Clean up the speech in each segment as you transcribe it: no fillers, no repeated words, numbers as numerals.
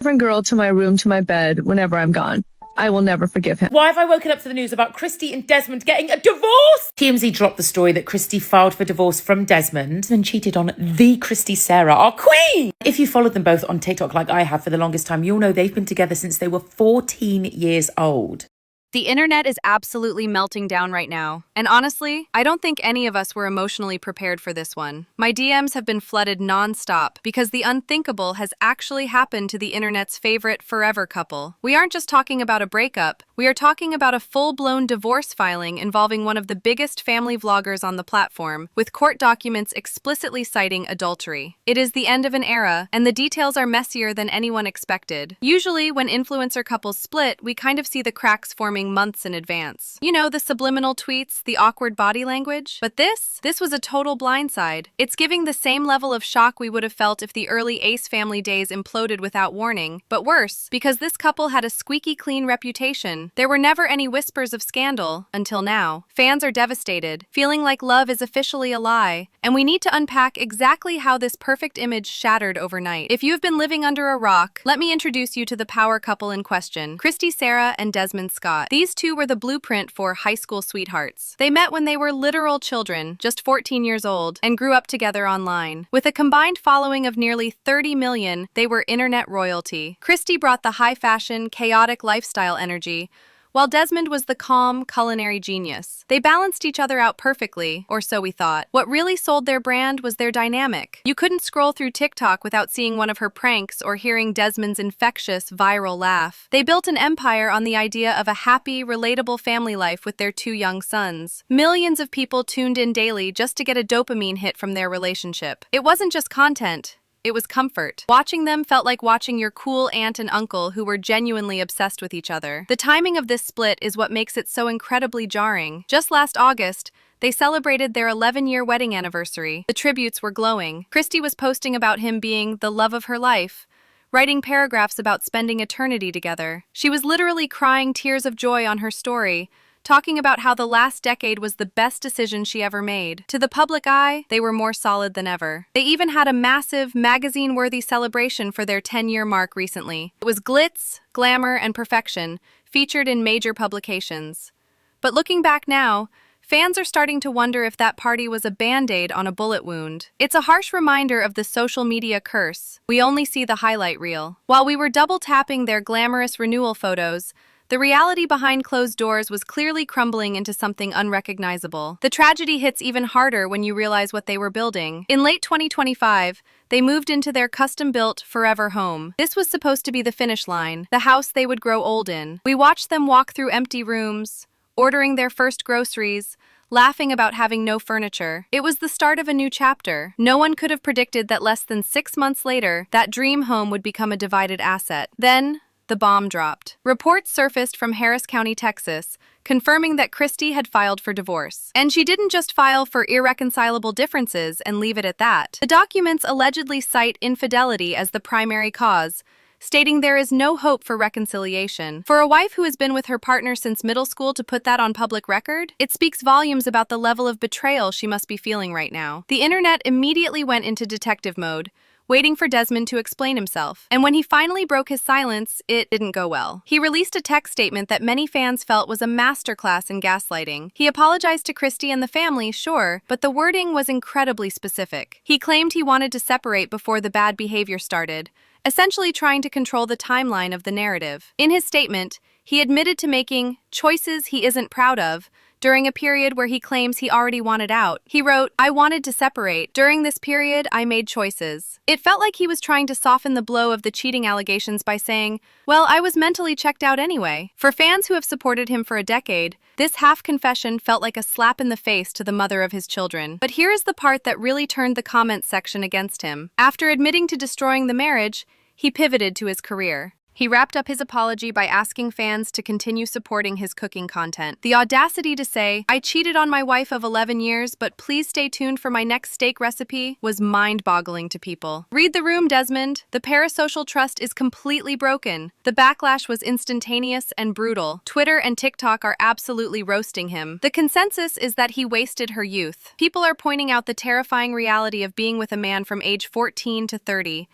different girl to my room, to my bed, whenever I'm gone. I will never forgive him. Why have I woken up to the news about Kristy and Desmond getting a divorce? TMZ dropped the story that Kristy filed for divorce from Desmond and cheated on the Kristy Sarah, our queen. If you followed them both on TikTok like I have for the longest time, you'll know they've been together since they were 14 years old. The internet is absolutely melting down right now. And honestly, I don't think any of us were emotionally prepared for this one. My DMs have been flooded non-stop because the unthinkable has actually happened to the internet's favorite forever couple. We aren't just talking about a breakup, we are talking about a full-blown divorce filing involving one of the biggest family vloggers on the platform, with court documents explicitly citing adultery. It is the end of an era, and the details are messier than anyone expected. Usually, when influencer couples split, we kind of see the cracks forming months in advance. You know, the subliminal tweets, the awkward body language? But this was a total blindside. It's giving the same level of shock we would have felt if the early Ace family days imploded without warning, but worse, because this couple had a squeaky clean reputation. There were never any whispers of scandal, until now. Fans are devastated, feeling like love is officially a lie, and we need to unpack exactly how this perfect image shattered overnight. If you have been living under a rock, let me introduce you to the power couple in question, Kristy Sarah and Desmond Scott. These two were the blueprint for high school sweethearts. They met when they were literal children, just 14 years old, and grew up together online. With a combined following of nearly 30 million, they were internet royalty. Kristy brought the high-fashion, chaotic lifestyle energy, while Desmond was the calm, culinary genius. They balanced each other out perfectly, or so we thought. What really sold their brand was their dynamic. You couldn't scroll through TikTok without seeing one of her pranks or hearing Desmond's infectious, viral laugh. They built an empire on the idea of a happy, relatable family life with their two young sons. Millions of people tuned in daily just to get a dopamine hit from their relationship. It wasn't just content. It was comfort. Watching them felt like watching your cool aunt and uncle who were genuinely obsessed with each other. The timing of this split is what makes it so incredibly jarring. Just last August, they celebrated their 11-year wedding anniversary. The tributes were glowing. Kristy was posting about him being the love of her life, writing paragraphs about spending eternity together. She was literally crying tears of joy on her story, talking about how the last decade was the best decision she ever made. To the public eye, they were more solid than ever. They even had a massive, magazine-worthy celebration for their 10-year mark recently. It was glitz, glamour, and perfection, featured in major publications. But looking back now, fans are starting to wonder if that party was a band-aid on a bullet wound. It's a harsh reminder of the social media curse. We only see the highlight reel. While we were double-tapping their glamorous renewal photos, the reality behind closed doors was clearly crumbling into something unrecognizable. The tragedy hits even harder when you realize what they were building. In late 2025, they moved into their custom-built forever home. This was supposed to be the finish line, the house they would grow old in. We watched them walk through empty rooms, ordering their first groceries, laughing about having no furniture. It was the start of a new chapter. No one could have predicted that less than 6 months later, that dream home would become a divided asset. Then, the bomb dropped. Reports surfaced from Harris County, Texas, confirming that Kristy had filed for divorce. And she didn't just file for irreconcilable differences and leave it at that. The documents allegedly cite infidelity as the primary cause, stating there is no hope for reconciliation. For a wife who has been with her partner since middle school to put that on public record, it speaks volumes about the level of betrayal she must be feeling right now. The internet immediately went into detective mode, waiting for Desmond to explain himself. And when he finally broke his silence, it didn't go well. He released a text statement that many fans felt was a masterclass in gaslighting. He apologized to Kristy and the family, sure, but the wording was incredibly specific. He claimed he wanted to separate before the bad behavior started, essentially trying to control the timeline of the narrative. In his statement, he admitted to making choices he isn't proud of during a period where he claims he already wanted out. He wrote, "I wanted to separate. During this period, I made choices." It felt like he was trying to soften the blow of the cheating allegations by saying, "Well, I was mentally checked out anyway." For fans who have supported him for a decade, this half-confession felt like a slap in the face to the mother of his children. But here is the part that really turned the comments section against him. After admitting to destroying the marriage, he pivoted to his career. He wrapped up his apology by asking fans to continue supporting his cooking content. The audacity to say, "I cheated on my wife of 11 years, but please stay tuned for my next steak recipe," was mind-boggling to people. Read the room, Desmond. The parasocial trust is completely broken. The backlash was instantaneous and brutal. Twitter and TikTok are absolutely roasting him. The consensus is that he wasted her youth. People are pointing out the terrifying reality of being with a man from age 14 to 30,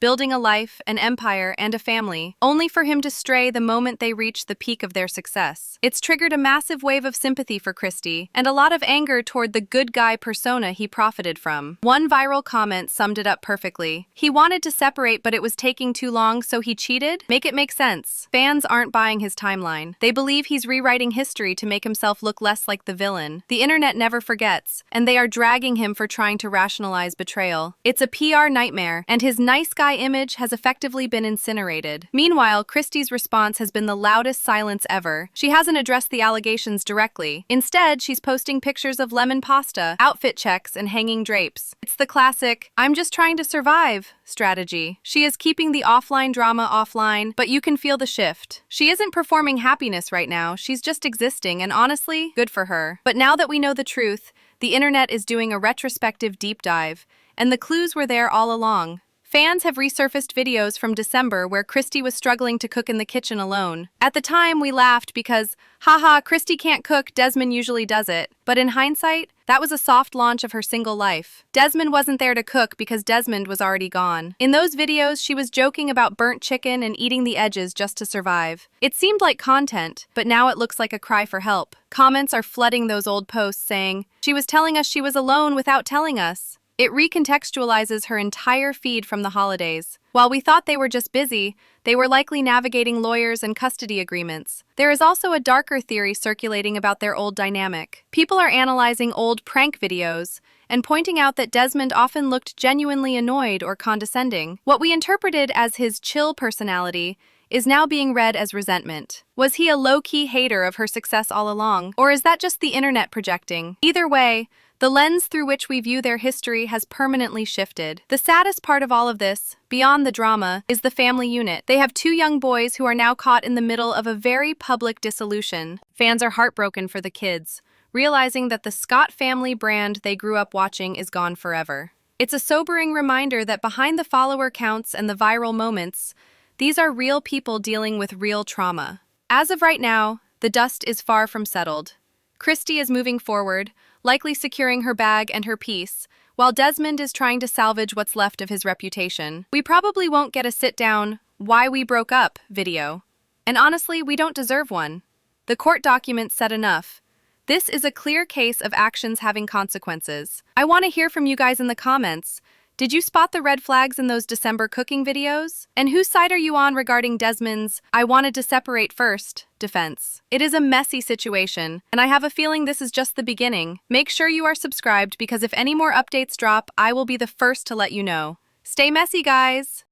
building a life, an empire, and a family, only for him to stray the moment they reach the peak of their success. It's triggered a massive wave of sympathy for Kristy, and a lot of anger toward the good guy persona he profited from. One viral comment summed it up perfectly. He wanted to separate, but it was taking too long, so he cheated? Make it make sense. Fans aren't buying his timeline. They believe he's rewriting history to make himself look less like the villain. The internet never forgets, and they are dragging him for trying to rationalize betrayal. It's a PR nightmare, and his nice guy image has effectively been incinerated. Meanwhile, Kristy's response has been the loudest silence ever. She hasn't addressed the allegations directly. Instead, she's posting pictures of lemon pasta, outfit checks, and hanging drapes. It's the classic, "I'm just trying to survive" strategy. She is keeping the offline drama offline, but you can feel the shift. She isn't performing happiness right now, she's just existing, and honestly, good for her. But now that we know the truth, the internet is doing a retrospective deep dive, and the clues were there all along. Fans have resurfaced videos from December where Kristy was struggling to cook in the kitchen alone. At the time, we laughed because, haha, Kristy can't cook, Desmond usually does it. But in hindsight, that was a soft launch of her single life. Desmond wasn't there to cook because Desmond was already gone. In those videos, she was joking about burnt chicken and eating the edges just to survive. It seemed like content, but now it looks like a cry for help. Comments are flooding those old posts saying, "She was telling us she was alone without telling us." It recontextualizes her entire feed from the holidays. While we thought they were just busy, they were likely navigating lawyers and custody agreements. There is also a darker theory circulating about their old dynamic. People are analyzing old prank videos and pointing out that Desmond often looked genuinely annoyed or condescending. What we interpreted as his chill personality is now being read as resentment. Was he a low-key hater of her success all along? Or is that just the internet projecting? Either way, the lens through which we view their history has permanently shifted. The saddest part of all of this, beyond the drama, is the family unit. They have 2 young boys who are now caught in the middle of a very public dissolution. Fans are heartbroken for the kids, realizing that the Scott family brand they grew up watching is gone forever. It's a sobering reminder that behind the follower counts and the viral moments, these are real people dealing with real trauma. As of right now, the dust is far from settled. Kristy is moving forward, likely securing her bag and her peace, while Desmond is trying to salvage what's left of his reputation. We probably won't get a sit-down, "Why we broke up" video. And honestly, we don't deserve one. The court documents said enough. This is a clear case of actions having consequences. I want to hear from you guys in the comments. Did you spot the red flags in those December cooking videos? And whose side are you on regarding Desmond's "I wanted to separate first" defense? It is a messy situation, and I have a feeling this is just the beginning. Make sure you are subscribed because if any more updates drop, I will be the first to let you know. Stay messy, guys!